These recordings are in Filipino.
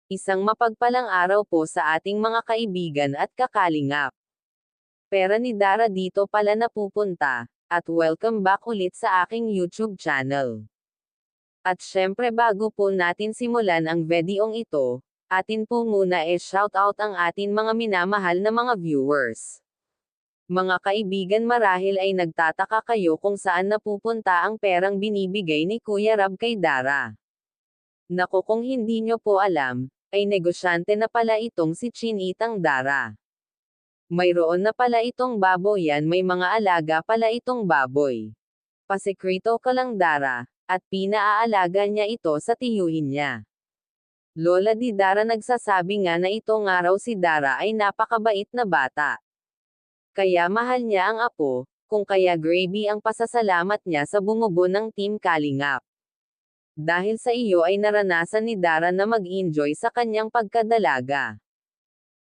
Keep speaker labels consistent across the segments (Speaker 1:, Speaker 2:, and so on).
Speaker 1: Isang mapagpalang araw po sa ating mga kaibigan at kakalingap. Pera ni Dara dito pala napupunta, at welcome back ulit sa aking YouTube channel. At syempre bago po natin simulan ang videong ito, atin po muna shoutout ang atin mga minamahal na mga viewers. Mga kaibigan marahil ay nagtataka kayo kung saan napupunta ang perang binibigay ni Kuya Rab kay Dara. Naku kung hindi nyo po alam, ay negosyante na pala itong si Chinitang Dara. Mayroon na pala itong baboy yan, may mga alaga pala itong baboy. Pasekrito ka lang Dara, at pinaaalaga niya ito sa tiyuhin niya. Lola di Dara nagsasabi nga na ito nga raw si Dara ay napakabait na bata. Kaya mahal niya ang apo, kung kaya gravy ang pasasalamat niya sa bumubo ng Team Kalingap. Dahil sa iyo ay naranasan ni Dara na mag-enjoy sa kanyang pagkadalaga.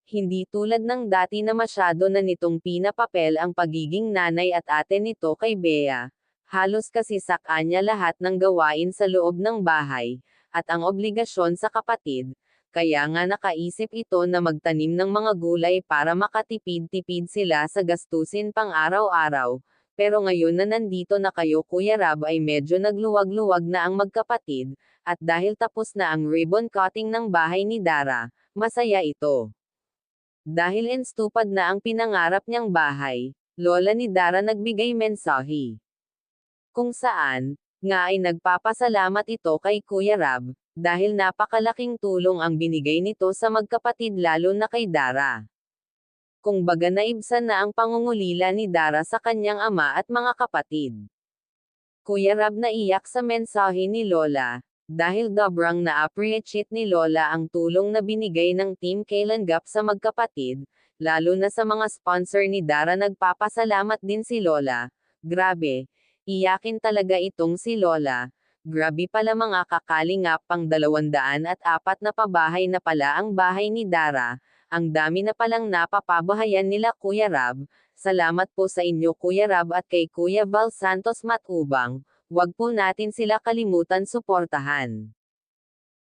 Speaker 1: Hindi tulad ng dati na masyado na nitong pinapapel ang pagiging nanay at ate nito kay Bea. Halos kasi sa kanya lahat ng gawain sa loob ng bahay, at ang obligasyon sa kapatid. Kaya nga nakaisip ito na magtanim ng mga gulay para makatipid-tipid sila sa gastusin pang araw-araw. Pero ngayon na nandito na kayo Kuya Rab ay medyo nagluwag-luwag na ang magkapatid, at dahil tapos na ang ribbon cutting ng bahay ni Dara, masaya ito. Dahil instupad na ang pinangarap niyang bahay, lola ni Dara nagbigay mensahe. Kung saan, nga ay nagpapasalamat ito kay Kuya Rab, dahil napakalaking tulong ang binigay nito sa magkapatid lalo na kay Dara. Kung baga naibsan na ang pangungulila ni Dara sa kanyang ama at mga kapatid. Kuya Rab naiyak sa mensahe ni Lola, dahil sobrang na-appreciate ni Lola ang tulong na binigay ng Team Kalingap sa magkapatid, lalo na sa mga sponsor ni Dara. Nagpapasalamat din si Lola. Grabe, iyakin talaga itong si Lola. Grabe pala mga kakalingap, pang 204 na pabahay na pala ang bahay ni Dara. Ang dami na palang napapabahayan nila Kuya Rab. Salamat po sa inyo Kuya Rab at kay Kuya Val Santos Matubang. Huwag po natin sila kalimutan suportahan.